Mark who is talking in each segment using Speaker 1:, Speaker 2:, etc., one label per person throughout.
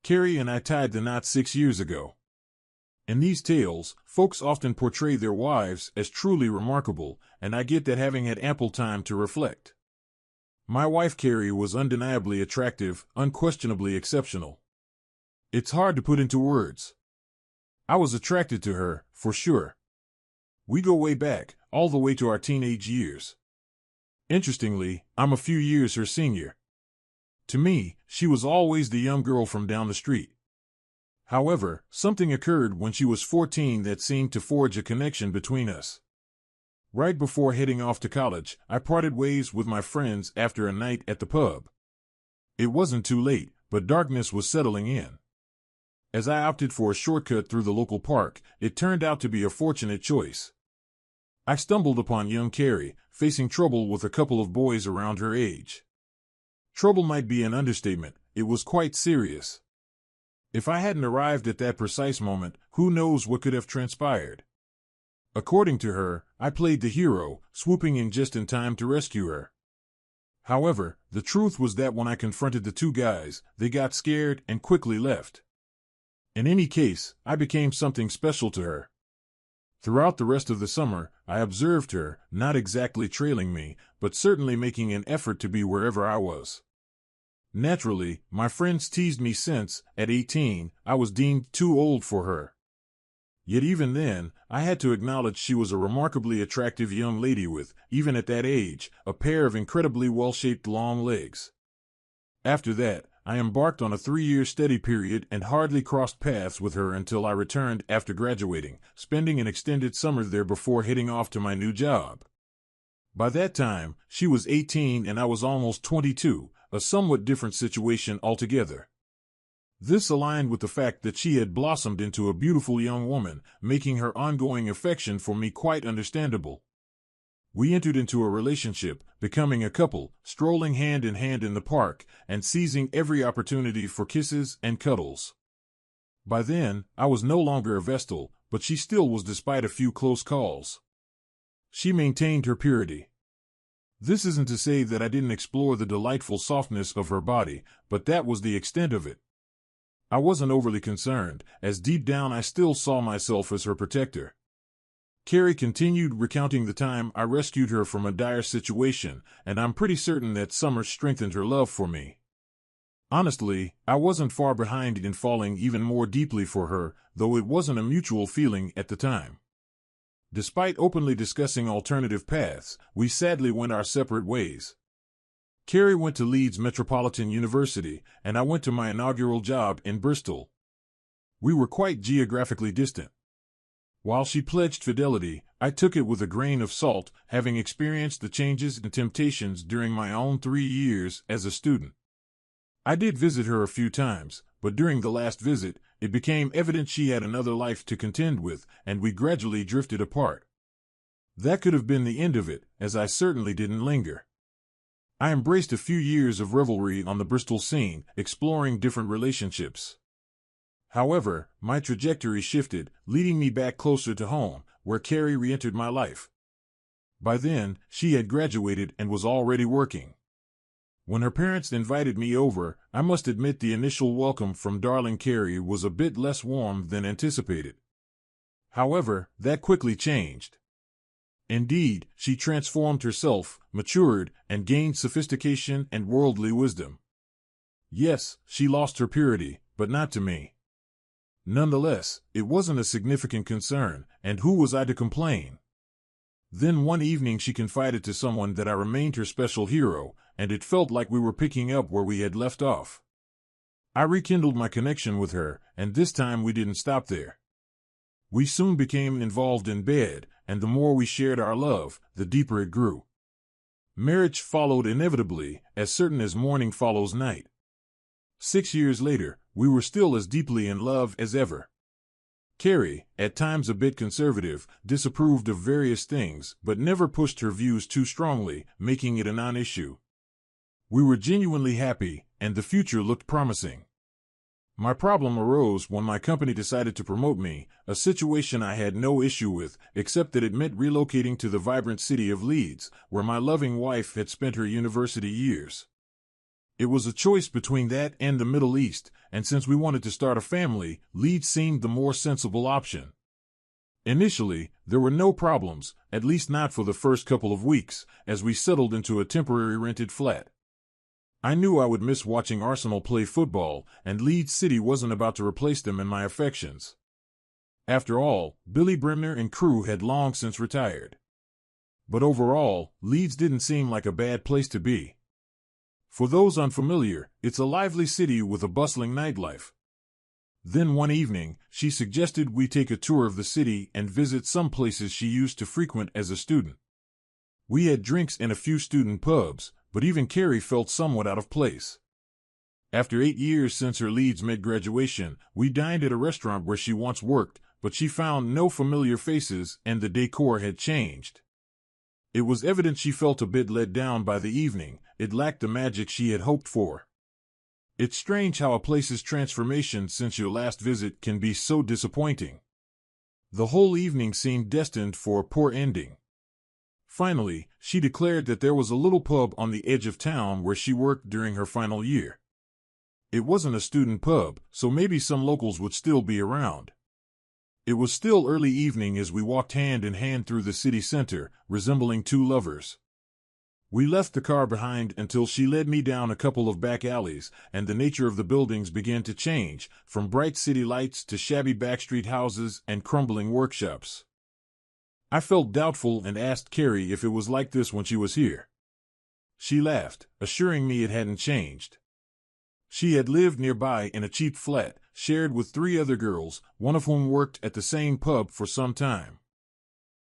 Speaker 1: Carrie and I tied the knot 6 years ago. In these tales, folks often portray their wives as truly remarkable, and I get that having had ample time to reflect. My wife Carrie was undeniably attractive, unquestionably exceptional. It's hard to put into words. I was attracted to her, for sure. We go way back, all the way to our teenage years. Interestingly, I'm a few years her senior. To me, she was always the young girl from down the street. However, something occurred when she was 14 that seemed to forge a connection between us. Right before heading off to college, I parted ways with my friends after a night at the pub. It wasn't too late, but darkness was settling in. As I opted for a shortcut through the local park, it turned out to be a fortunate choice. I stumbled upon young Carrie, facing trouble with a couple of boys around her age. Trouble might be an understatement, it was quite serious. If I hadn't arrived at that precise moment, who knows what could have transpired. According to her, I played the hero, swooping in just in time to rescue her. However, the truth was that when I confronted the two guys, they got scared and quickly left. In any case, I became something special to her. Throughout the rest of the summer, I observed her, not exactly trailing me, but certainly making an effort to be wherever I was. Naturally, my friends teased me since, at 18, I was deemed too old for her. Yet even then, I had to acknowledge she was a remarkably attractive young lady with, even at that age, a pair of incredibly well-shaped long legs. After that, I embarked on a 3-year steady period and hardly crossed paths with her until I returned after graduating, spending an extended summer there before heading off to my new job. By that time, she was 18 and I was almost 22, a somewhat different situation altogether. This aligned with the fact that she had blossomed into a beautiful young woman, making her ongoing affection for me quite understandable. We entered into a relationship, becoming a couple, strolling hand in hand in the park, and seizing every opportunity for kisses and cuddles. By then, I was no longer a Vestal, but she still was despite a few close calls. She maintained her purity. This isn't to say that I didn't explore the delightful softness of her body, but that was the extent of it. I wasn't overly concerned, as deep down I still saw myself as her protector. Carrie continued recounting the time I rescued her from a dire situation, and I'm pretty certain that summer strengthened her love for me. Honestly, I wasn't far behind in falling even more deeply for her, though it wasn't a mutual feeling at the time. Despite openly discussing alternative paths, we sadly went our separate ways. Carrie went to Leeds Metropolitan University, and I went to my inaugural job in Bristol. We were quite geographically distant. While she pledged fidelity, I took it with a grain of salt, having experienced the changes and temptations during my own 3 years as a student. I did visit her a few times, but during the last visit, it became evident she had another life to contend with, and we gradually drifted apart. That could have been the end of it, as I certainly didn't linger. I embraced a few years of revelry on the Bristol scene, exploring different relationships. However, my trajectory shifted, leading me back closer to home, where Carrie re-entered my life. By then, she had graduated and was already working. When her parents invited me over, I must admit the initial welcome from darling Carrie was a bit less warm than anticipated. However, that quickly changed. Indeed, she transformed herself, matured, and gained sophistication and worldly wisdom. Yes, she lost her purity, but not to me. Nonetheless, it wasn't a significant concern, and who was I to complain? Then one evening she confided to someone that I remained her special hero, and it felt like we were picking up where we had left off. I rekindled my connection with her, and this time we didn't stop there. We soon became involved in bed, and the more we shared our love, the deeper it grew. Marriage followed inevitably, as certain as morning follows night. 6 years later, we were still as deeply in love as ever. Carrie, at times a bit conservative, disapproved of various things, but never pushed her views too strongly, making it a non-issue. We were genuinely happy, and the future looked promising. My problem arose when my company decided to promote me, a situation I had no issue with, except that it meant relocating to the vibrant city of Leeds, where my loving wife had spent her university years. It was a choice between that and the Middle East, and since we wanted to start a family, Leeds seemed the more sensible option. Initially, there were no problems, at least not for the first couple of weeks, as we settled into a temporary rented flat. I knew I would miss watching Arsenal play football, and Leeds City wasn't about to replace them in my affections. After all, Billy Bremner and crew had long since retired. But overall, Leeds didn't seem like a bad place to be. For those unfamiliar, it's a lively city with a bustling nightlife. Then one evening, she suggested we take a tour of the city and visit some places she used to frequent as a student. We had drinks in a few student pubs, but even Carrie felt somewhat out of place. After 8 years since her Leeds mid-graduation, we dined at a restaurant where she once worked, but she found no familiar faces and the decor had changed. It was evident she felt a bit let down by the evening. It lacked the magic she had hoped for. It's strange how a place's transformation since your last visit can be so disappointing. The whole evening seemed destined for a poor ending. Finally, she declared that there was a little pub on the edge of town where she worked during her final year. It wasn't a student pub, so maybe some locals would still be around. It was still early evening as we walked hand in hand through the city center, resembling two lovers. We left the car behind until she led me down a couple of back alleys, and the nature of the buildings began to change, from bright city lights to shabby backstreet houses and crumbling workshops. I felt doubtful and asked Carrie if it was like this when she was here. She laughed, assuring me it hadn't changed. She had lived nearby in a cheap flat, shared with 3 other girls, one of whom worked at the same pub for some time.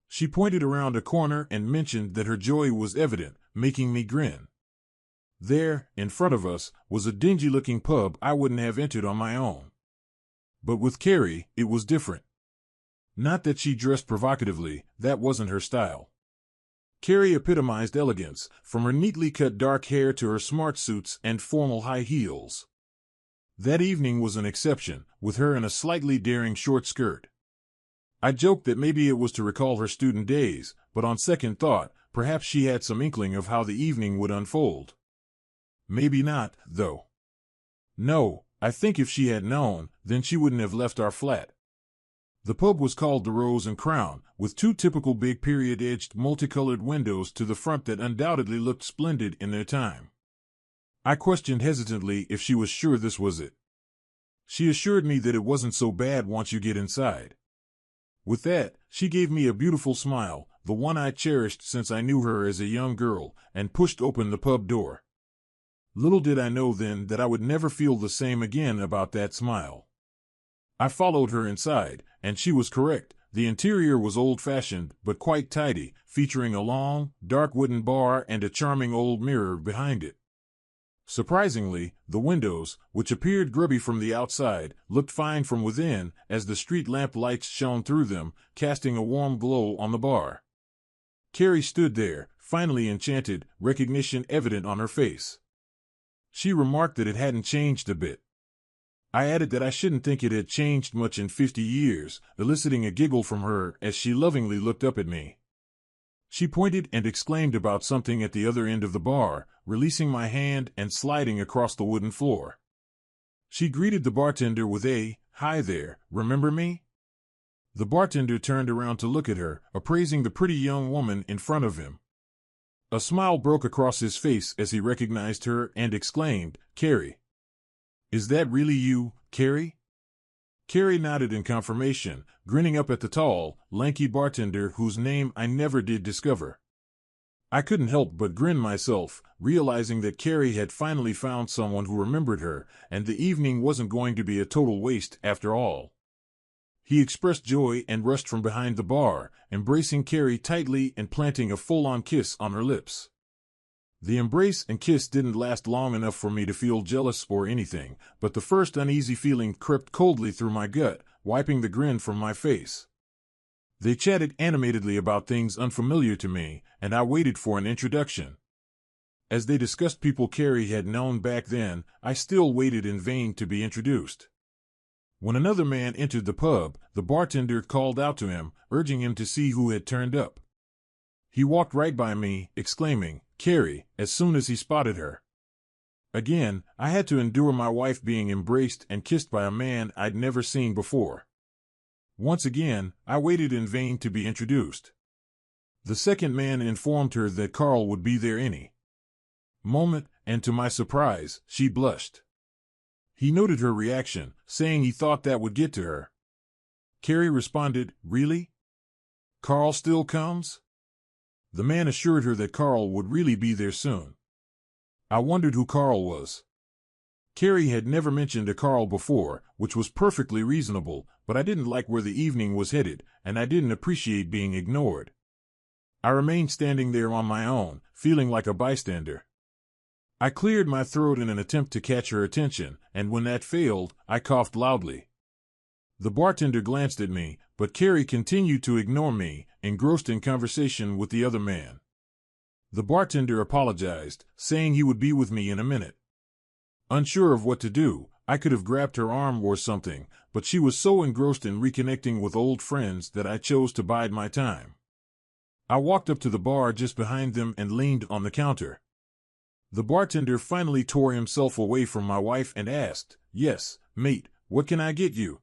Speaker 1: She pointed around a corner and mentioned that her joy was evident, making me grin. There, in front of us, was a dingy-looking pub I wouldn't have entered on my own. But with Carrie, it was different. Not that she dressed provocatively, that wasn't her style. Carrie epitomized elegance, from her neatly cut dark hair to her smart suits and formal high heels. That evening was an exception, with her in a slightly daring short skirt. I joked that maybe it was to recall her student days, but on second thought, perhaps she had some inkling of how the evening would unfold. Maybe not, though. No, I think if she had known, then she wouldn't have left our flat. The pub was called the Rose and Crown, with 2 typical big period-edged multicolored windows to the front that undoubtedly looked splendid in their time. I questioned hesitantly if she was sure this was it. She assured me that it wasn't so bad once you get inside. With that, she gave me a beautiful smile, the one I cherished since I knew her as a young girl, and pushed open the pub door. Little did I know then that I would never feel the same again about that smile. I followed her inside, and she was correct. The interior was old-fashioned, but quite tidy, featuring a long, dark wooden bar and a charming old mirror behind it. Surprisingly, the windows, which appeared grubby from the outside, looked fine from within, as the street lamp lights shone through them, casting a warm glow on the bar. Carrie stood there, finally enchanted, recognition evident on her face. She remarked that it hadn't changed a bit. I added that I shouldn't think it had changed much in 50 years, eliciting a giggle from her as she lovingly looked up at me. She pointed and exclaimed about something at the other end of the bar, releasing my hand and sliding across the wooden floor. She greeted the bartender with a, "Hi there, remember me?" The bartender turned around to look at her, appraising the pretty young woman in front of him. A smile broke across his face as he recognized her and exclaimed, "Carrie. Is that really you, Carrie?" Carrie nodded in confirmation, grinning up at the tall, lanky bartender whose name I never did discover. I couldn't help but grin myself, realizing that Carrie had finally found someone who remembered her, and the evening wasn't going to be a total waste after all. He expressed joy and rushed from behind the bar, embracing Carrie tightly and planting a full-on kiss on her lips. The embrace and kiss didn't last long enough for me to feel jealous or anything, but the first uneasy feeling crept coldly through my gut, wiping the grin from my face. They chatted animatedly about things unfamiliar to me, and I waited for an introduction. As they discussed people Carrie had known back then, I still waited in vain to be introduced. When another man entered the pub, the bartender called out to him, urging him to see who had turned up. He walked right by me, exclaiming, "Carrie," as soon as he spotted her. Again, I had to endure my wife being embraced and kissed by a man I'd never seen before. Once again, I waited in vain to be introduced. The second man informed her that Carl would be there any moment, and to my surprise, she blushed. He noted her reaction, saying he thought that would get to her. Carrie responded, "Really? Carl still comes?" The man assured her that Carl would really be there soon. I wondered who Carl was. Carrie had never mentioned a Carl before, which was perfectly reasonable, but I didn't like where the evening was headed, and I didn't appreciate being ignored. I remained standing there on my own, feeling like a bystander. I cleared my throat in an attempt to catch her attention, and when that failed, I coughed loudly. The bartender glanced at me, but Carrie continued to ignore me, engrossed in conversation with the other man. The bartender apologized, saying he would be with me in a minute. Unsure of what to do, I could have grabbed her arm or something, but she was so engrossed in reconnecting with old friends that I chose to bide my time. I walked up to the bar just behind them and leaned on the counter. The bartender finally tore himself away from my wife and asked, "Yes, mate, what can I get you?"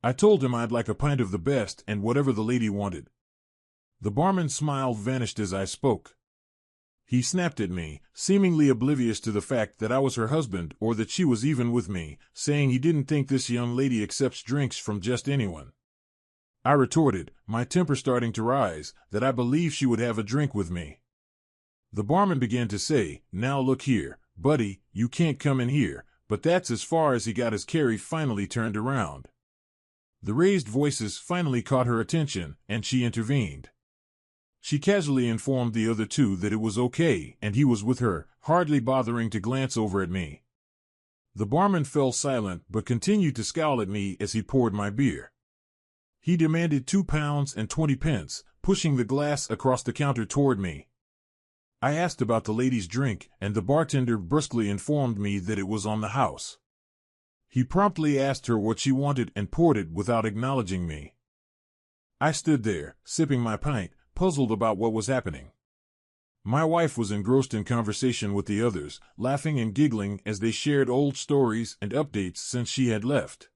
Speaker 1: I told him I'd like a pint of the best and whatever the lady wanted. The barman's smile vanished as I spoke. He snapped at me, seemingly oblivious to the fact that I was her husband or that she was even with me, saying he didn't think this young lady accepts drinks from just anyone. I retorted, my temper starting to rise, that I believed she would have a drink with me. The barman began to say, "Now look here, buddy, you can't come in here," but that's as far as he got as Carrie finally turned around. The raised voices finally caught her attention, and she intervened. She casually informed the other two that it was okay, and he was with her, hardly bothering to glance over at me. The barman fell silent but continued to scowl at me as he poured my beer. He demanded £2.20, pushing the glass across the counter toward me. I asked about the lady's drink, and the bartender brusquely informed me that it was on the house. He promptly asked her what she wanted and poured it without acknowledging me. I stood there, sipping my pint, puzzled about what was happening. My wife was engrossed in conversation with the others, laughing and giggling as they shared old stories and updates since she had left.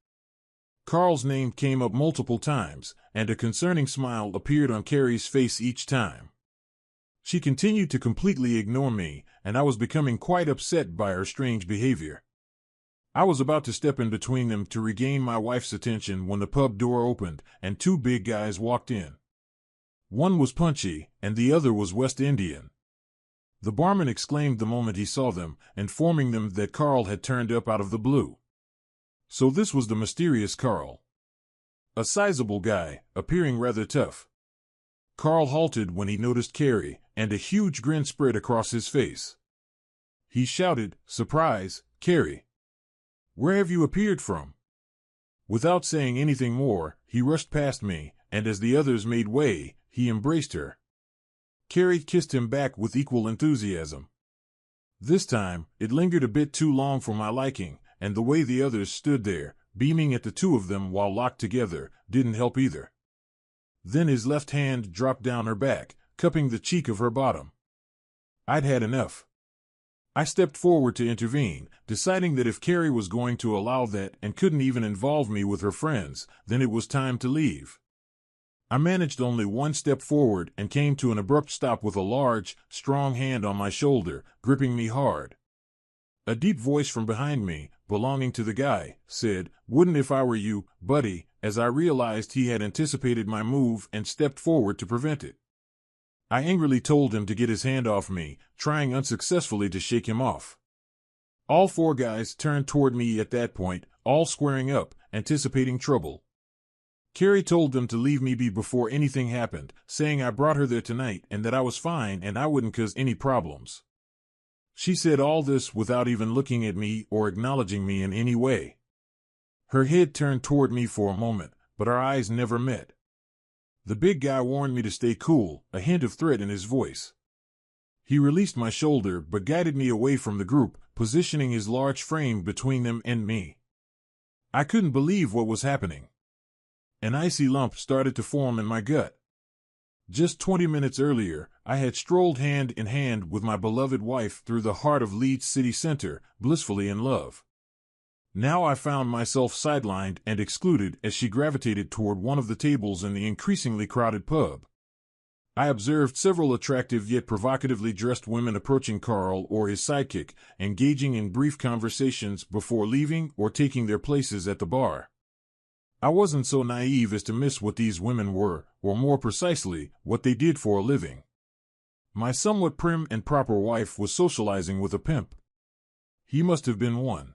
Speaker 1: Carl's name came up multiple times, and a concerning smile appeared on Carrie's face each time. She continued to completely ignore me, and I was becoming quite upset by her strange behavior. I was about to step in between them to regain my wife's attention when the pub door opened, and two big guys walked in. One was punchy, and the other was West Indian. The barman exclaimed the moment he saw them, informing them that Carl had turned up out of the blue. So this was the mysterious Carl. A sizable guy, appearing rather tough. Carl halted when he noticed Carrie, and a huge grin spread across his face. He shouted, "Surprise, Carrie! Where have you appeared from?" Without saying anything more, he rushed past me, and as the others made way, he embraced her. Carrie kissed him back with equal enthusiasm. This time, it lingered a bit too long for my liking, and the way the others stood there, beaming at the two of them while locked together, didn't help either. Then his left hand dropped down her back, cupping the cheek of her bottom. I'd had enough. I stepped forward to intervene, deciding that if Carrie was going to allow that and couldn't even involve me with her friends, then it was time to leave. I managed only one step forward and came to an abrupt stop with a large, strong hand on my shoulder, gripping me hard. A deep voice from behind me, belonging to the guy, said, "Wouldn't if I were you, buddy," as I realized he had anticipated my move and stepped forward to prevent it. I angrily told him to get his hand off me, trying unsuccessfully to shake him off. All four guys turned toward me at that point, all squaring up, anticipating trouble. Carrie told them to leave me be before anything happened, saying I brought her there tonight and that I was fine and I wouldn't cause any problems. She said all this without even looking at me or acknowledging me in any way. Her head turned toward me for a moment, but our eyes never met. The big guy warned me to stay cool, a hint of threat in his voice. He released my shoulder but guided me away from the group, positioning his large frame between them and me. I couldn't believe what was happening. An icy lump started to form in my gut. Just 20 minutes earlier, I had strolled hand in hand with my beloved wife through the heart of Leeds city center, blissfully in love. Now I found myself sidelined and excluded as she gravitated toward one of the tables in the increasingly crowded pub. I observed several attractive yet provocatively dressed women approaching Carl or his sidekick, engaging in brief conversations before leaving or taking their places at the bar. I wasn't so naive as to miss what these women were, or more precisely, what they did for a living. My somewhat prim and proper wife was socializing with a pimp. He must have been one.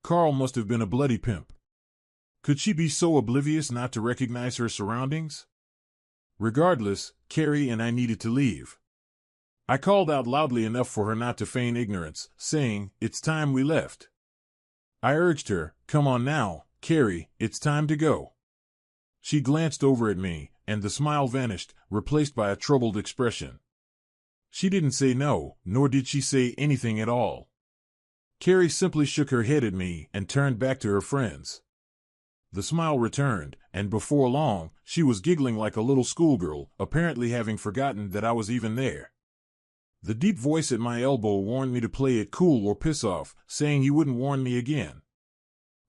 Speaker 1: Carl must have been a bloody pimp. Could she be so oblivious not to recognize her surroundings? Regardless, Carrie and I needed to leave. I called out loudly enough for her not to feign ignorance, saying, "It's time we left." I urged her, "Come on now, Carrie, it's time to go." She glanced over at me, and the smile vanished, replaced by a troubled expression. She didn't say no, nor did she say anything at all. Carrie simply shook her head at me and turned back to her friends. The smile returned, and before long, she was giggling like a little schoolgirl, apparently having forgotten that I was even there. The deep voice at my elbow warned me to play it cool or piss off, saying he wouldn't warn me again.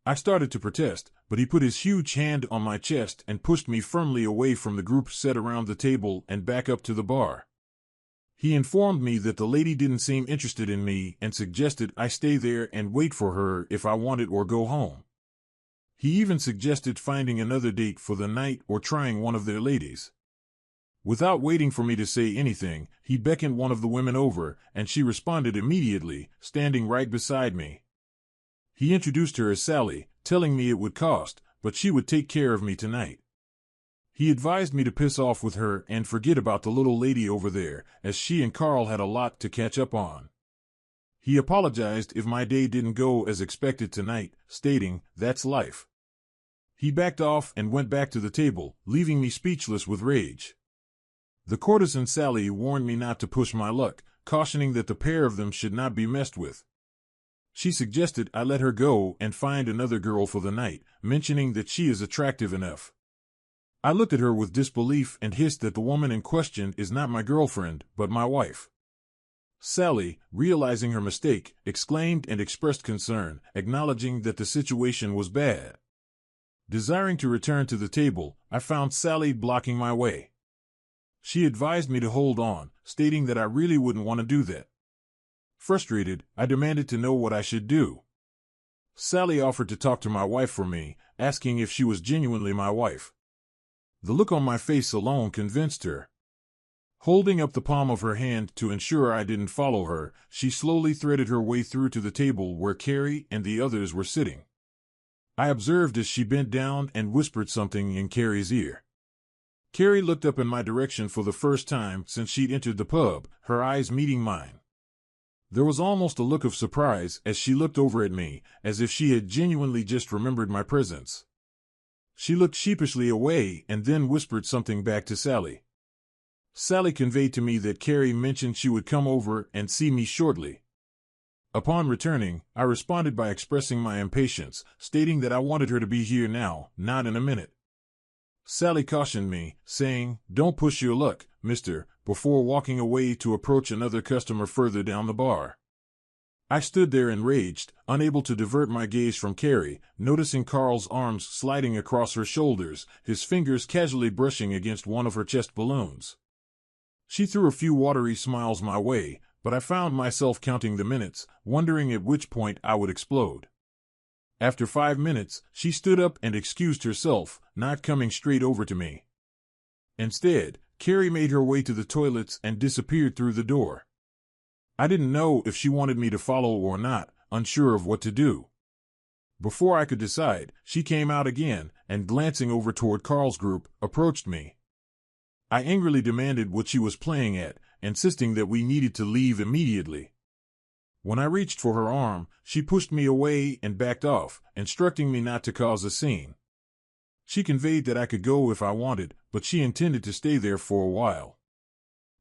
Speaker 1: I started to protest, but he put his huge hand on my chest and pushed me firmly away from the group set around the table and back up to the bar. He informed me that the lady didn't seem interested in me and suggested I stay there and wait for her if I wanted or go home. He even suggested finding another date for the night or trying one of their ladies. Without waiting for me to say anything, he beckoned one of the women over, and she responded immediately, standing right beside me. He introduced her as Sally, telling me it would cost, but she would take care of me tonight. He advised me to piss off with her and forget about the little lady over there, as she and Carl had a lot to catch up on. He apologized if my day didn't go as expected tonight, stating, "That's life." He backed off and went back to the table, leaving me speechless with rage. The courtesan Sally warned me not to push my luck, cautioning that the pair of them should not be messed with. She suggested I let her go and find another girl for the night, mentioning that she is attractive enough. I looked at her with disbelief and hissed that the woman in question is not my girlfriend, but my wife. Sally, realizing her mistake, exclaimed and expressed concern, acknowledging that the situation was bad. Desiring to return to the table, I found Sally blocking my way. She advised me to hold on, stating that I really wouldn't want to do that. Frustrated, I demanded to know what I should do. Sally offered to talk to my wife for me, asking if she was genuinely my wife. The look on my face alone convinced her. Holding up the palm of her hand to ensure I didn't follow her, she slowly threaded her way through to the table where Carrie and the others were sitting. I observed as she bent down and whispered something in Carrie's ear. Carrie looked up in my direction for the first time since she'd entered the pub, her eyes meeting mine. There was almost a look of surprise as she looked over at me, as if she had genuinely just remembered my presence. She looked sheepishly away and then whispered something back to Sally. Sally conveyed to me that Carrie mentioned she would come over and see me shortly. Upon returning, I responded by expressing my impatience, stating that I wanted her to be here now, not in a minute. Sally cautioned me, saying, "Don't push your luck, mister," before walking away to approach another customer further down the bar. I stood there enraged, unable to divert my gaze from Carrie, noticing Carl's arms sliding across her shoulders, his fingers casually brushing against one of her chest balloons. She threw a few watery smiles my way, but I found myself counting the minutes, wondering at which point I would explode. After 5 minutes, she stood up and excused herself, not coming straight over to me. Instead, Carrie made her way to the toilets and disappeared through the door. I didn't know if she wanted me to follow or not, unsure of what to do. Before I could decide, she came out again, and glancing over toward Carl's group, approached me. I angrily demanded what she was playing at, insisting that we needed to leave immediately. When I reached for her arm, she pushed me away and backed off, instructing me not to cause a scene. She conveyed that I could go if I wanted, but she intended to stay there for a while.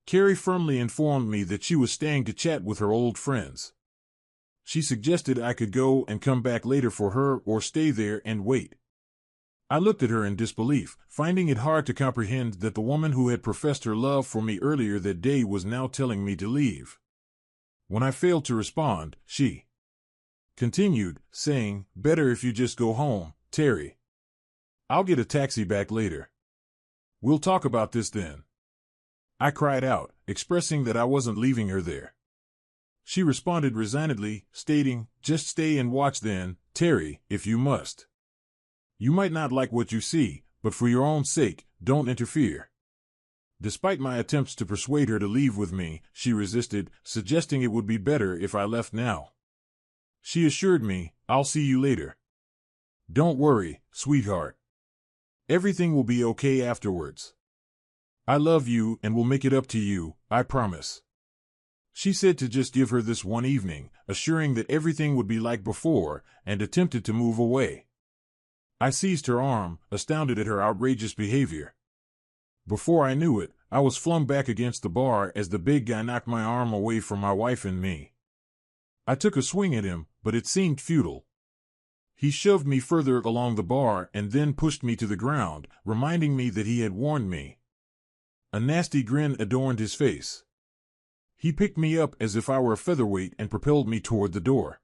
Speaker 1: Carrie firmly informed me that she was staying to chat with her old friends. She suggested I could go and come back later for her or stay there and wait. I looked at her in disbelief, finding it hard to comprehend that the woman who had professed her love for me earlier that day was now telling me to leave. When I failed to respond, she continued, saying, "Better if you just go home, Terry. I'll get a taxi back later. We'll talk about this then." I cried out, expressing that I wasn't leaving her there. She responded resignedly, stating, "Just stay and watch then, Terry, if you must. You might not like what you see, but for your own sake, don't interfere." Despite my attempts to persuade her to leave with me, she resisted, suggesting it would be better if I left now. She assured me, "I'll see you later. Don't worry, sweetheart. Everything will be okay afterwards. I love you and will make it up to you, I promise." She said to just give her this one evening, assuring that everything would be like before, and attempted to move away. I seized her arm, astounded at her outrageous behavior. Before I knew it, I was flung back against the bar as the big guy knocked my arm away from my wife and me. I took a swing at him, but it seemed futile. He shoved me further along the bar and then pushed me to the ground, reminding me that he had warned me. A nasty grin adorned his face. He picked me up as if I were a featherweight and propelled me toward the door.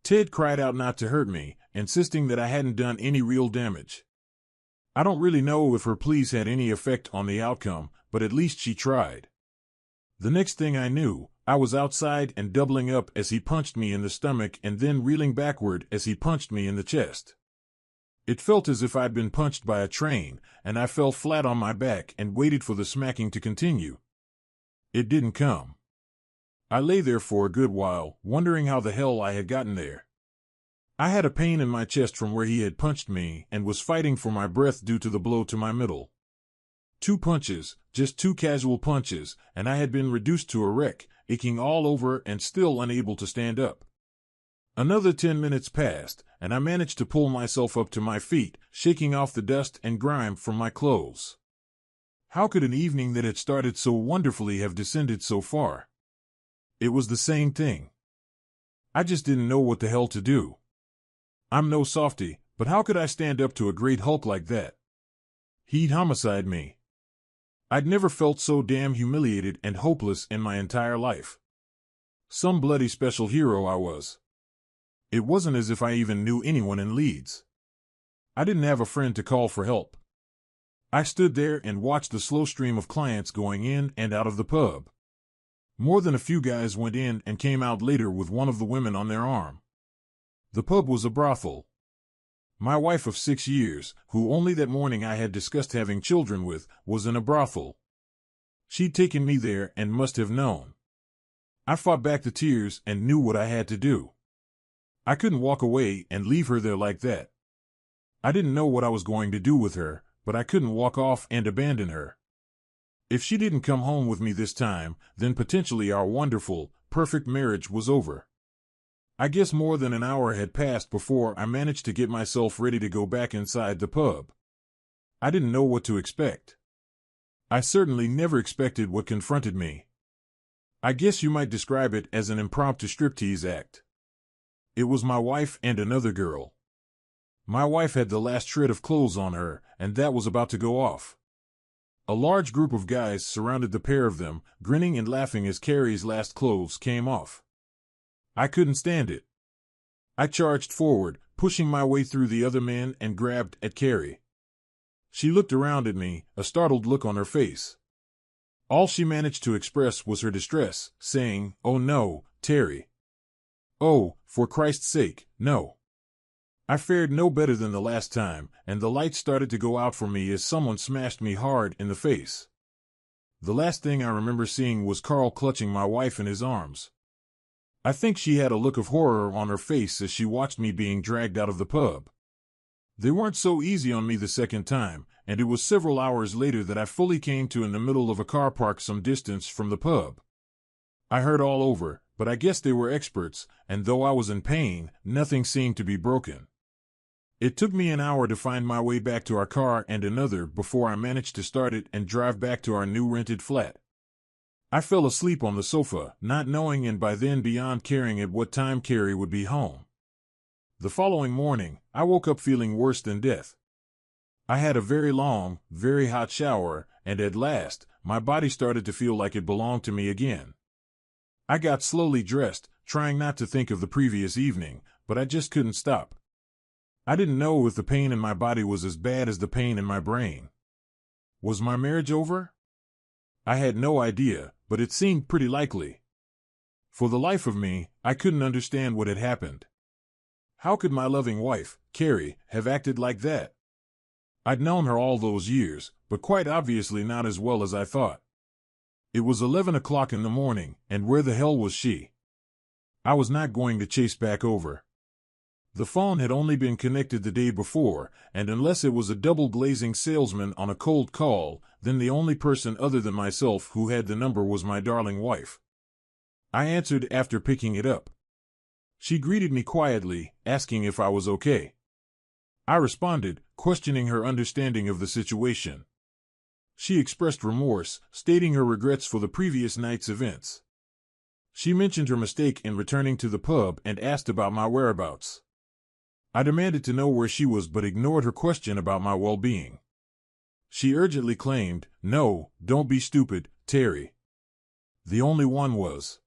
Speaker 1: Ted cried out not to hurt me, insisting that I hadn't done any real damage. I don't really know if her pleas had any effect on the outcome, but at least she tried. The next thing I knew, I was outside and doubling up as he punched me in the stomach and then reeling backward as he punched me in the chest. It felt as if I'd been punched by a train, and I fell flat on my back and waited for the smacking to continue. It didn't come. I lay there for a good while, wondering how the hell I had gotten there. I had a pain in my chest from where he had punched me and was fighting for my breath due to the blow to my middle. 2 punches, just 2 casual punches, and I had been reduced to a wreck, aching all over and still unable to stand up. Another 10 minutes passed, and I managed to pull myself up to my feet, shaking off the dust and grime from my clothes. How could an evening that had started so wonderfully have descended so far? It was the same thing. I just didn't know what the hell to do. I'm no softy, but how could I stand up to a great hulk like that? He'd homicide me. I'd never felt so damn humiliated and hopeless in my entire life. Some bloody special hero I was. It wasn't as if I even knew anyone in Leeds. I didn't have a friend to call for help. I stood there and watched the slow stream of clients going in and out of the pub. More than a few guys went in and came out later with one of the women on their arm. The pub was a brothel. My wife of 6 years, who only that morning I had discussed having children with, was in a brothel. She'd taken me there and must have known. I fought back the tears and knew what I had to do. I couldn't walk away and leave her there like that. I didn't know what I was going to do with her, but I couldn't walk off and abandon her. If she didn't come home with me this time, then potentially our wonderful, perfect marriage was over. I guess more than an hour had passed before I managed to get myself ready to go back inside the pub. I didn't know what to expect. I certainly never expected what confronted me. I guess you might describe it as an impromptu striptease act. It was my wife and another girl. My wife had the last shred of clothes on her, and that was about to go off. A large group of guys surrounded the pair of them, grinning and laughing as Carrie's last clothes came off. I couldn't stand it. I charged forward, pushing my way through the other men and grabbed at Carrie. She looked around at me, a startled look on her face. All she managed to express was her distress, saying, "Oh no, Terry. Oh, for Christ's sake, no." I fared no better than the last time, and the lights started to go out for me as someone smashed me hard in the face. The last thing I remember seeing was Carl clutching my wife in his arms. I think she had a look of horror on her face as she watched me being dragged out of the pub. They weren't so easy on me the second time, and it was several hours later that I fully came to in the middle of a car park some distance from the pub. I hurt all over, but I guess they were experts, and though I was in pain, nothing seemed to be broken. It took me an hour to find my way back to our car and another before I managed to start it and drive back to our new rented flat. I fell asleep on the sofa, not knowing and by then beyond caring at what time Carrie would be home. The following morning, I woke up feeling worse than death. I had a very long, very hot shower, and at last, my body started to feel like it belonged to me again. I got slowly dressed, trying not to think of the previous evening, but I just couldn't stop. I didn't know if the pain in my body was as bad as the pain in my brain. Was my marriage over? I had no idea, but it seemed pretty likely. For the life of me, I couldn't understand what had happened. How could my loving wife, Carrie, have acted like that? I'd known her all those years, but quite obviously not as well as I thought. It was 11 o'clock in the morning, and where the hell was she? I was not going to chase back over. The phone had only been connected the day before, and unless it was a double-glazing salesman on a cold call, then the only person other than myself who had the number was my darling wife. I answered after picking it up. She greeted me quietly, asking if I was okay. I responded, questioning her understanding of the situation. She expressed remorse, stating her regrets for the previous night's events. She mentioned her mistake in returning to the pub and asked about my whereabouts. I demanded to know where she was but ignored her question about my well-being. She urgently claimed, "No, don't be stupid, Terry." The only one was.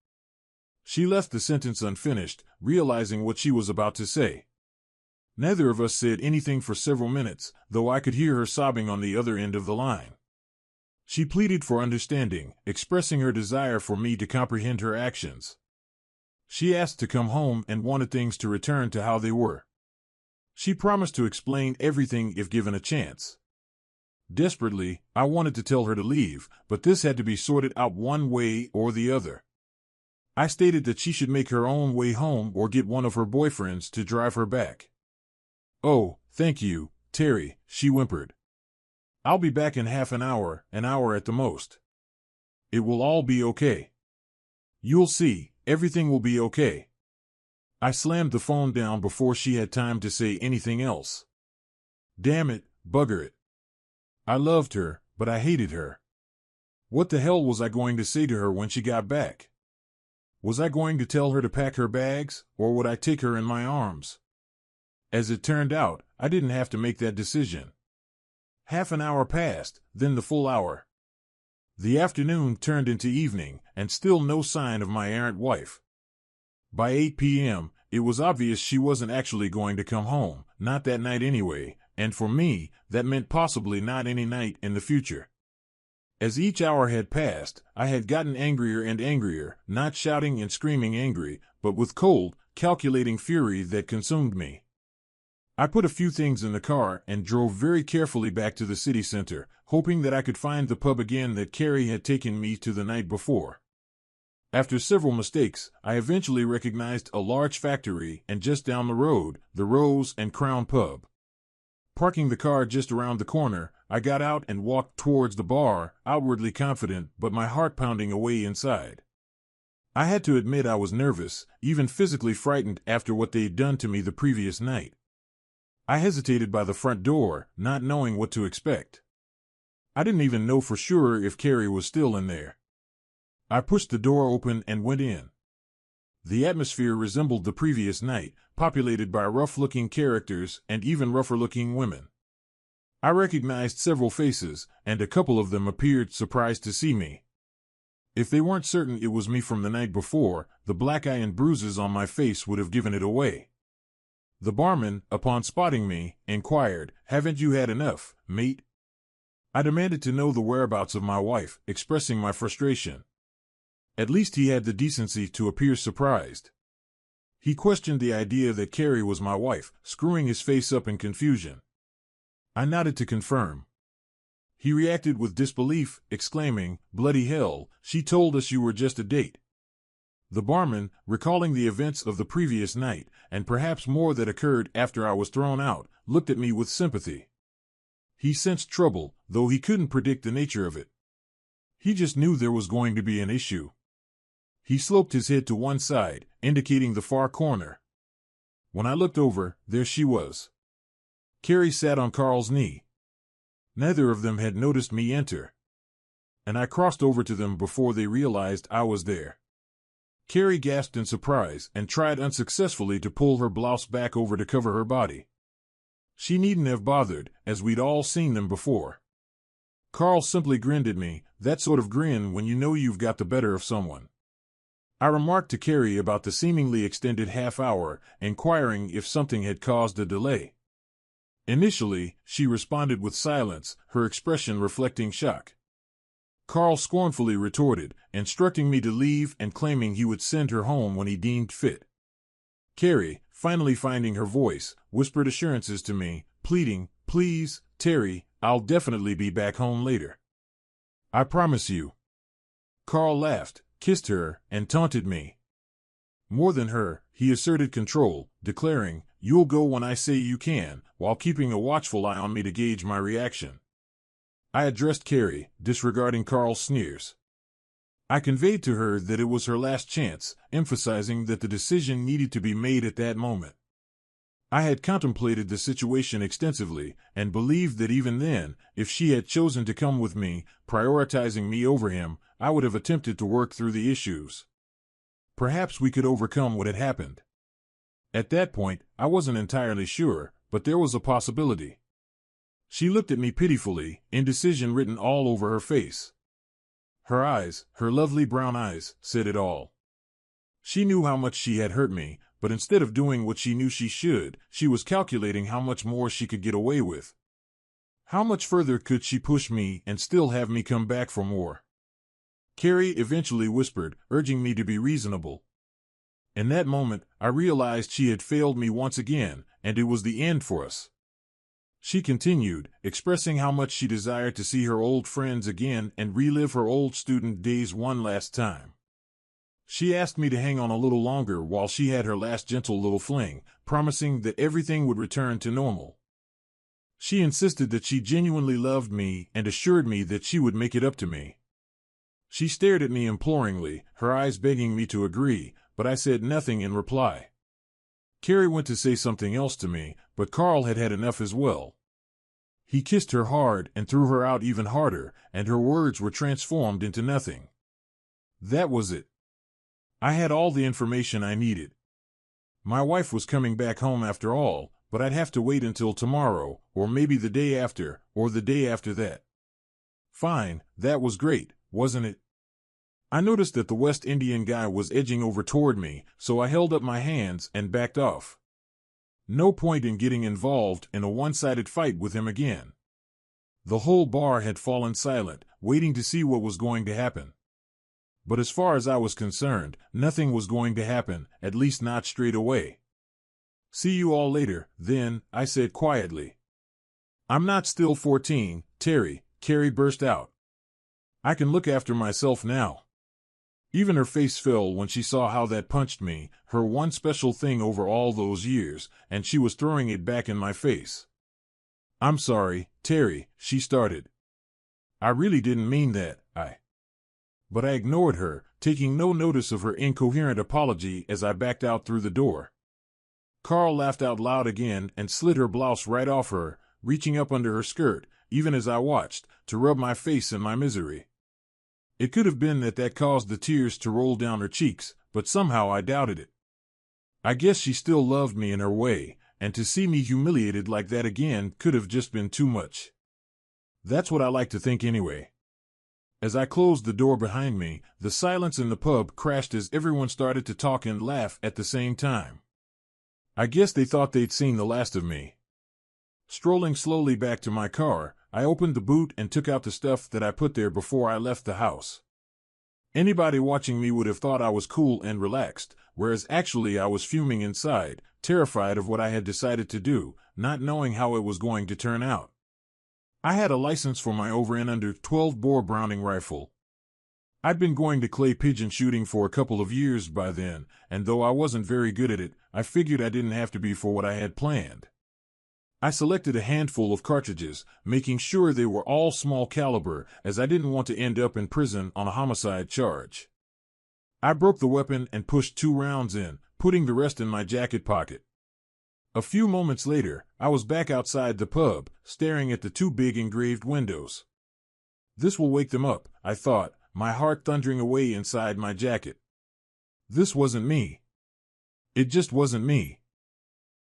Speaker 1: She left the sentence unfinished, realizing what she was about to say. Neither of us said anything for several minutes, though I could hear her sobbing on the other end of the line. She pleaded for understanding, expressing her desire for me to comprehend her actions. She asked to come home and wanted things to return to how they were. She promised to explain everything if given a chance. Desperately, I wanted to tell her to leave, but this had to be sorted out one way or the other. I stated that she should make her own way home or get one of her boyfriends to drive her back. "Oh, thank you, Terry," she whimpered. "I'll be back in half an hour at the most. It will all be okay. You'll see, everything will be okay." I slammed the phone down before she had time to say anything else. Damn it, bugger it. I loved her, but I hated her. What the hell was I going to say to her when she got back? Was I going to tell her to pack her bags, or would I take her in my arms? As it turned out, I didn't have to make that decision. Half an hour passed, then the full hour. The afternoon turned into evening, and still no sign of my errant wife. By 8 p.m., it was obvious she wasn't actually going to come home, not that night anyway, and for me, that meant possibly not any night in the future. As each hour had passed, I had gotten angrier and angrier, not shouting and screaming angry, but with cold, calculating fury that consumed me. I put a few things in the car and drove very carefully back to the city center, hoping that I could find the pub again that Carrie had taken me to the night before. After several mistakes, I eventually recognized a large factory and just down the road, the Rose and Crown pub. Parking the car just around the corner, I got out and walked towards the bar, outwardly confident but my heart pounding away inside. I had to admit I was nervous, even physically frightened after what they'd done to me the previous night. I hesitated by the front door, not knowing what to expect. I didn't even know for sure if Carrie was still in there. I pushed the door open and went in. The atmosphere resembled the previous night, populated by rough-looking characters and even rougher-looking women. I recognized several faces, and a couple of them appeared surprised to see me. If they weren't certain it was me from the night before, the black eye and bruises on my face would have given it away. The barman, upon spotting me, inquired, "Haven't you had enough, mate?" I demanded to know the whereabouts of my wife, expressing my frustration. At least he had the decency to appear surprised. He questioned the idea that Carrie was my wife, screwing his face up in confusion. I nodded to confirm. He reacted with disbelief, exclaiming, "Bloody hell, she told us you were just a date." The barman, recalling the events of the previous night, and perhaps more that occurred after I was thrown out, looked at me with sympathy. He sensed trouble, though he couldn't predict the nature of it. He just knew there was going to be an issue. He sloped his head to one side, indicating the far corner. When I looked over, there she was. Carrie sat on Carl's knee. Neither of them had noticed me enter, and I crossed over to them before they realized I was there. Carrie gasped in surprise and tried unsuccessfully to pull her blouse back over to cover her body. She needn't have bothered, as we'd all seen them before. Carl simply grinned at me, that sort of grin when you know you've got the better of someone. I remarked to Carrie about the seemingly extended half hour, inquiring if something had caused a delay. Initially, she responded with silence, her expression reflecting shock. Carl scornfully retorted, instructing me to leave and claiming he would send her home when he deemed fit. Carrie, finally finding her voice, whispered assurances to me, pleading, "Please, Terry, I'll definitely be back home later. I promise you." Carl laughed, kissed her, and taunted me. More than her, he asserted control, declaring, "You'll go when I say you can," while keeping a watchful eye on me to gauge my reaction. I addressed Carrie, disregarding Carl's sneers. I conveyed to her that it was her last chance, emphasizing that the decision needed to be made at that moment. I had contemplated the situation extensively, and believed that even then, if she had chosen to come with me, prioritizing me over him, I would have attempted to work through the issues. Perhaps we could overcome what had happened. At that point, I wasn't entirely sure, but there was a possibility. She looked at me pitifully, indecision written all over her face. Her eyes, her lovely brown eyes, said it all. She knew how much she had hurt me, but instead of doing what she knew she should, she was calculating how much more she could get away with. How much further could she push me and still have me come back for more? Carrie eventually whispered, urging me to be reasonable. In that moment, I realized she had failed me once again, and it was the end for us. She continued, expressing how much she desired to see her old friends again and relive her old student days one last time. She asked me to hang on a little longer while she had her last gentle little fling, promising that everything would return to normal. She insisted that she genuinely loved me and assured me that she would make it up to me. She stared at me imploringly, her eyes begging me to agree, but I said nothing in reply. Carrie went to say something else to me, but Carl had had enough as well. He kissed her hard and threw her out even harder, and her words were transformed into nothing. That was it. I had all the information I needed. My wife was coming back home after all, but I'd have to wait until tomorrow, or maybe the day after, or the day after that. Fine, that was great, wasn't it? I noticed that the West Indian guy was edging over toward me, so I held up my hands and backed off. No point in getting involved in a one-sided fight with him again. The whole bar had fallen silent, waiting to see what was going to happen. But as far as I was concerned, nothing was going to happen, at least not straight away. "See you all later, then," I said quietly. "I'm not still 14, Terry," Carrie burst out. "I can look after myself now." Even her face fell when she saw how that punched me, her one special thing over all those years, and she was throwing it back in my face. "I'm sorry, Terry," she started. "I really didn't mean that, But I ignored her, taking no notice of her incoherent apology as I backed out through the door. Carl laughed out loud again and slid her blouse right off her, reaching up under her skirt, even as I watched, to rub my face in my misery. It could have been that caused the tears to roll down her cheeks, but somehow I doubted it. I guess she still loved me in her way, and to see me humiliated like that again could have just been too much. That's what I like to think anyway. As I closed the door behind me, the silence in the pub crashed as everyone started to talk and laugh at the same time. I guess they thought they'd seen the last of me. Strolling slowly back to my car, I opened the boot and took out the stuff that I put there before I left the house. Anybody watching me would have thought I was cool and relaxed, whereas actually I was fuming inside, terrified of what I had decided to do, not knowing how it was going to turn out. I had a license for my over and under 12-bore Browning rifle. I'd been going to clay pigeon shooting for a couple of years by then, and though I wasn't very good at it, I figured I didn't have to be for what I had planned. I selected a handful of cartridges, making sure they were all small caliber, as I didn't want to end up in prison on a homicide charge. I broke the weapon and pushed 2 rounds in, putting the rest in my jacket pocket. A few moments later, I was back outside the pub, staring at the 2 big engraved windows. This will wake them up, I thought, my heart thundering away inside my jacket. This wasn't me. It just wasn't me.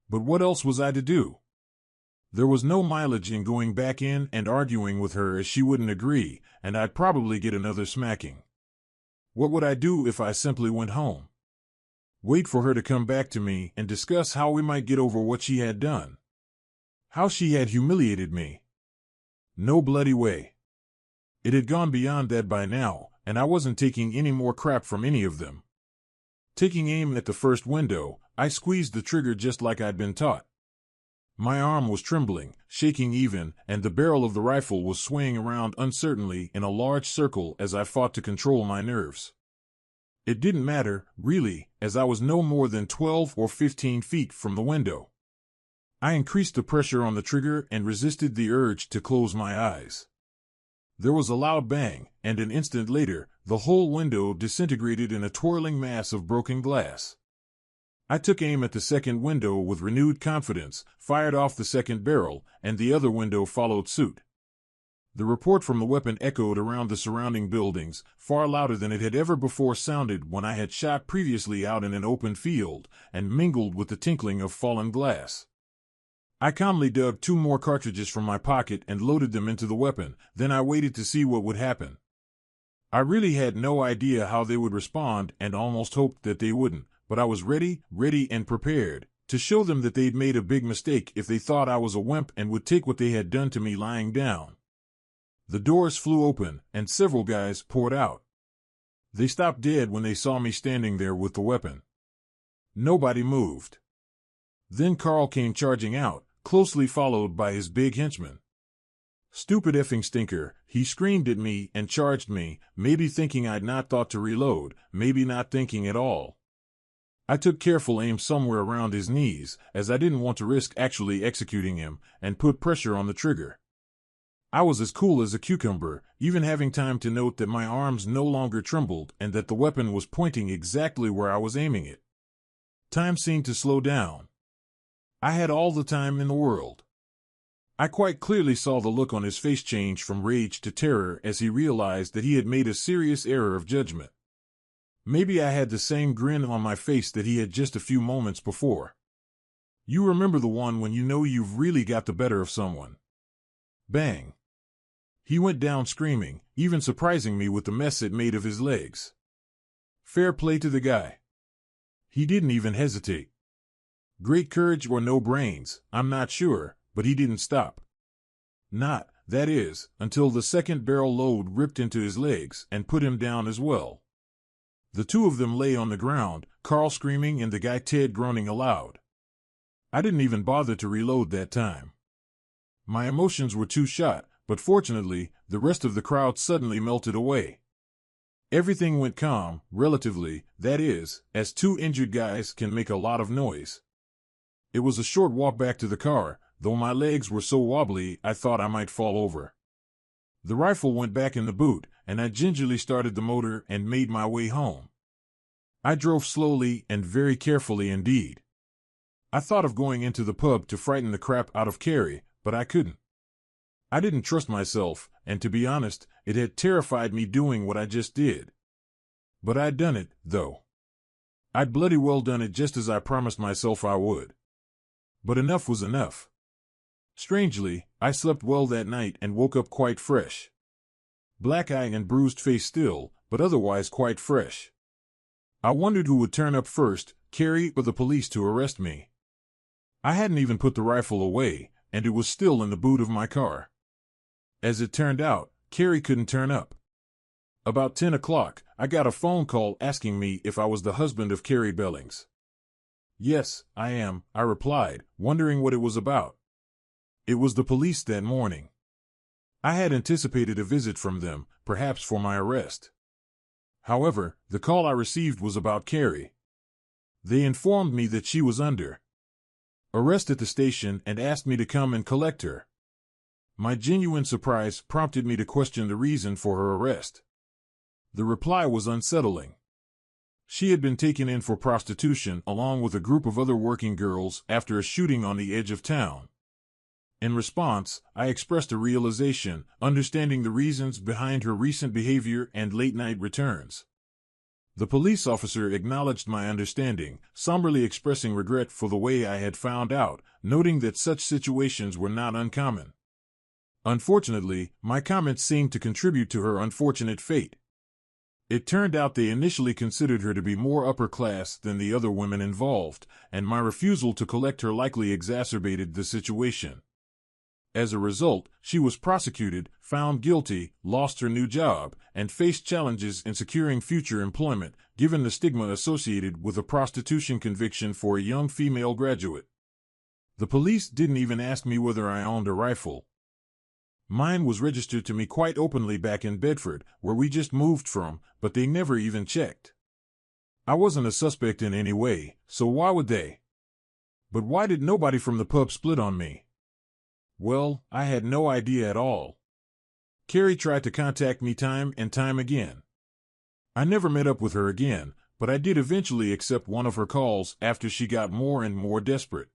Speaker 1: But what else was I to do? There was no mileage in going back in and arguing with her as she wouldn't agree, and I'd probably get another smacking. What would I do if I simply went home? Wait for her to come back to me and discuss how we might get over what she had done. How she had humiliated me. No bloody way. It had gone beyond that by now, and I wasn't taking any more crap from any of them. Taking aim at the first window, I squeezed the trigger just like I'd been taught. My arm was trembling, shaking even, and the barrel of the rifle was swaying around uncertainly in a large circle as I fought to control my nerves. It didn't matter, really, as I was no more than 12 or 15 feet from the window. I increased the pressure on the trigger and resisted the urge to close my eyes. There was a loud bang, and an instant later, the whole window disintegrated in a twirling mass of broken glass. I took aim at the second window with renewed confidence, fired off the second barrel, and the other window followed suit. The report from the weapon echoed around the surrounding buildings, far louder than it had ever before sounded when I had shot previously out in an open field, and mingled with the tinkling of fallen glass. I calmly dug 2 more cartridges from my pocket and loaded them into the weapon, then I waited to see what would happen. I really had no idea how they would respond and almost hoped that they wouldn't, but I was ready and prepared to show them that they'd made a big mistake if they thought I was a wimp and would take what they had done to me lying down. The doors flew open, and several guys poured out. They stopped dead when they saw me standing there with the weapon. Nobody moved. Then Carl came charging out, closely followed by his big henchman. "Stupid effing stinker," he screamed at me and charged me, maybe thinking I'd not thought to reload, maybe not thinking at all. I took careful aim somewhere around his knees, as I didn't want to risk actually executing him, and put pressure on the trigger. I was as cool as a cucumber, even having time to note that my arms no longer trembled and that the weapon was pointing exactly where I was aiming it. Time seemed to slow down. I had all the time in the world. I quite clearly saw the look on his face change from rage to terror as he realized that he had made a serious error of judgment. Maybe I had the same grin on my face that he had just a few moments before. You remember the one when you know you've really got the better of someone. Bang. He went down screaming, even surprising me with the mess it made of his legs. Fair play to the guy. He didn't even hesitate. Great courage or no brains, I'm not sure, but he didn't stop. Not, that is, until the second barrel load ripped into his legs and put him down as well. The 2 of them lay on the ground, Carl screaming and the guy Ted groaning aloud. I didn't even bother to reload that time. My emotions were too shot, but fortunately, the rest of the crowd suddenly melted away. Everything went calm, relatively, that is, as 2 injured guys can make a lot of noise. It was a short walk back to the car, though my legs were so wobbly I thought I might fall over. The rifle went back in the boot, and I gingerly started the motor and made my way home. I drove slowly and very carefully indeed. I thought of going into the pub to frighten the crap out of Carrie, but I couldn't. I didn't trust myself, and to be honest, it had terrified me doing what I just did. But I'd done it, though. I'd bloody well done it just as I promised myself I would. But enough was enough. Strangely, I slept well that night and woke up quite fresh. Black eye and bruised face still, but otherwise quite fresh. I wondered who would turn up first, Carrie or the police, to arrest me. I hadn't even put the rifle away, and it was still in the boot of my car. As it turned out, Carrie couldn't turn up. About 10 o'clock, I got a phone call asking me if I was the husband of Carrie Bellings. "Yes, I am," I replied, wondering what it was about. It was the police that morning. I had anticipated a visit from them, perhaps for my arrest. However, the call I received was about Carrie. They informed me that she was under arrest at the station and asked me to come and collect her. My genuine surprise prompted me to question the reason for her arrest. The reply was unsettling. She had been taken in for prostitution along with a group of other working girls after a shooting on the edge of town. In response, I expressed a realization, understanding the reasons behind her recent behavior and late-night returns. The police officer acknowledged my understanding, somberly expressing regret for the way I had found out, noting that such situations were not uncommon. Unfortunately, my comments seemed to contribute to her unfortunate fate. It turned out they initially considered her to be more upper class than the other women involved, and my refusal to collect her likely exacerbated the situation. As a result, she was prosecuted, found guilty, lost her new job, and faced challenges in securing future employment, given the stigma associated with a prostitution conviction for a young female graduate. The police didn't even ask me whether I owned a rifle. Mine was registered to me quite openly back in Bedford, where we just moved from, but they never even checked. I wasn't a suspect in any way, so why would they? But why did nobody from the pub split on me? Well, I had no idea at all. Carrie tried to contact me time and time again. I never met up with her again, but I did eventually accept one of her calls after she got more and more desperate.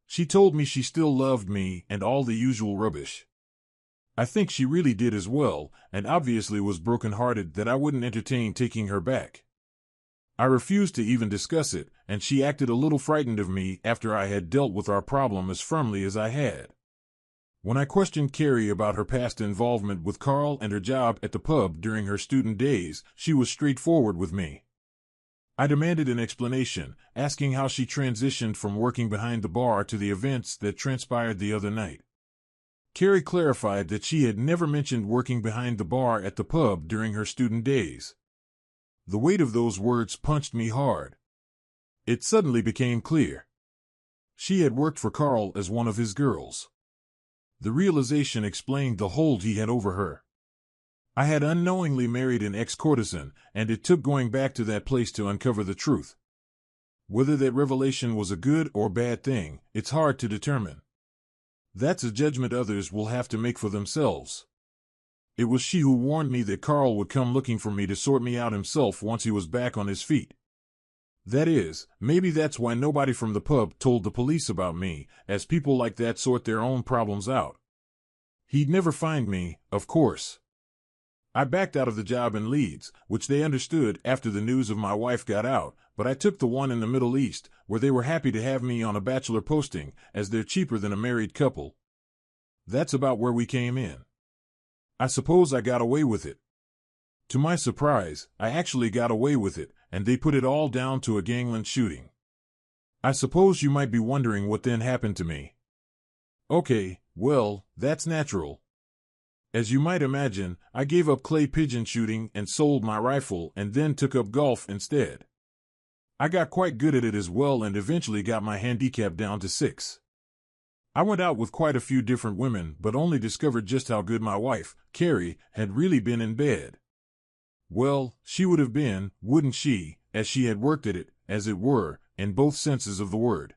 Speaker 1: She told me she still loved me and all the usual rubbish. I think she really did as well, and obviously was broken-hearted that I wouldn't entertain taking her back. I refused to even discuss it, and she acted a little frightened of me after I had dealt with our problem as firmly as I had. When I questioned Carrie about her past involvement with Carl and her job at the pub during her student days, she was straightforward with me. I demanded an explanation, asking how she transitioned from working behind the bar to the events that transpired the other night. Carrie clarified that she had never mentioned working behind the bar at the pub during her student days. The weight of those words punched me hard. It suddenly became clear. She had worked for Carl as one of his girls. The realization explained the hold he had over her. I had unknowingly married an ex-courtesan, and it took going back to that place to uncover the truth. Whether that revelation was a good or bad thing, it's hard to determine. That's a judgment others will have to make for themselves. It was she who warned me that Carl would come looking for me to sort me out himself once he was back on his feet. That is, maybe that's why nobody from the pub told the police about me, as people like that sort their own problems out. He'd never find me, of course. I backed out of the job in Leeds, which they understood after the news of my wife got out, but I took the one in the Middle East, where they were happy to have me on a bachelor posting, as they're cheaper than a married couple. That's about where we came in. I suppose I got away with it. To my surprise, I actually got away with it, and they put it all down to a gangland shooting. I suppose you might be wondering what then happened to me. Okay, well, that's natural. As you might imagine, I gave up clay pigeon shooting and sold my rifle and then took up golf instead. I got quite good at it as well and eventually got my handicap down to 6. I went out with quite a few different women, but only discovered just how good my wife, Carrie, had really been in bed. Well, she would have been, wouldn't she, as she had worked at it, as it were, in both senses of the word.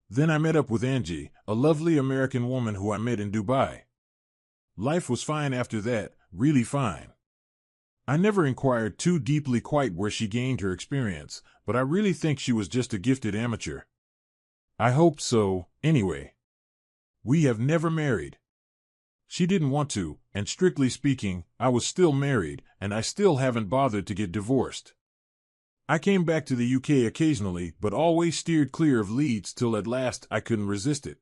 Speaker 1: Then I met up with Angie, a lovely American woman who I met in Dubai. Life was fine after that, really fine. I never inquired too deeply quite where she gained her experience, but I really think she was just a gifted amateur. I hope so, anyway. We have never married. She didn't want to, and strictly speaking, I was still married, and I still haven't bothered to get divorced. I came back to the UK occasionally, but always steered clear of Leeds till at last I couldn't resist it.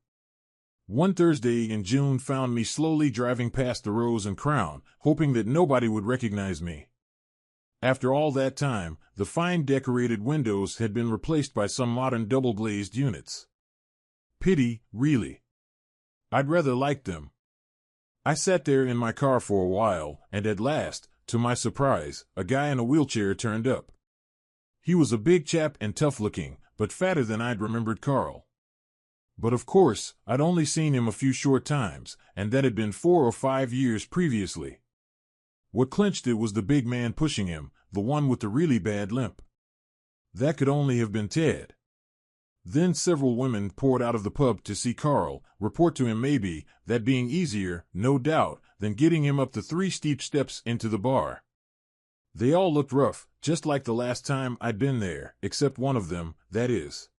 Speaker 1: One Thursday in June found me slowly driving past the Rose and Crown, hoping that nobody would recognize me. After all that time, the fine decorated windows had been replaced by some modern double-glazed units. Pity, really. I'd rather liked them. I sat there in my car for a while, and at last, to my surprise, a guy in a wheelchair turned up. He was a big chap and tough-looking, but fatter than I'd remembered Carl. But of course, I'd only seen him a few short times, and that had been 4 or 5 years previously. What clinched it was the big man pushing him, the one with the really bad limp. That could only have been Ted. Then several women poured out of the pub to see Carl, report to him maybe, that being easier, no doubt, than getting him up the 3 steep steps into the bar. They all looked rough, just like the last time I'd been there, except one of them, that is.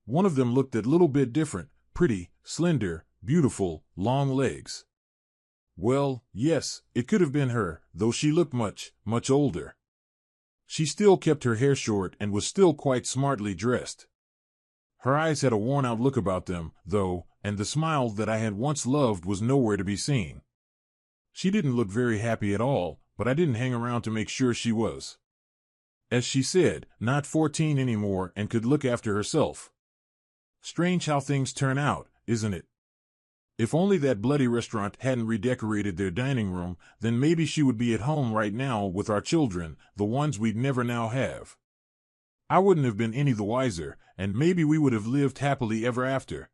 Speaker 1: One of them looked a little bit different, pretty, slender, beautiful, long legs. Well, yes, it could have been her, though she looked much, much older. She still kept her hair short and was still quite smartly dressed. Her eyes had a worn-out look about them, though, and the smile that I had once loved was nowhere to be seen. She didn't look very happy at all, but I didn't hang around to make sure she was. As she said, not 14 anymore and could look after herself. Strange how things turn out, isn't it? If only that bloody restaurant hadn't redecorated their dining room, then maybe she would be at home right now with our children, the ones we'd never now have. I wouldn't have been any the wiser, and maybe we would have lived happily ever after.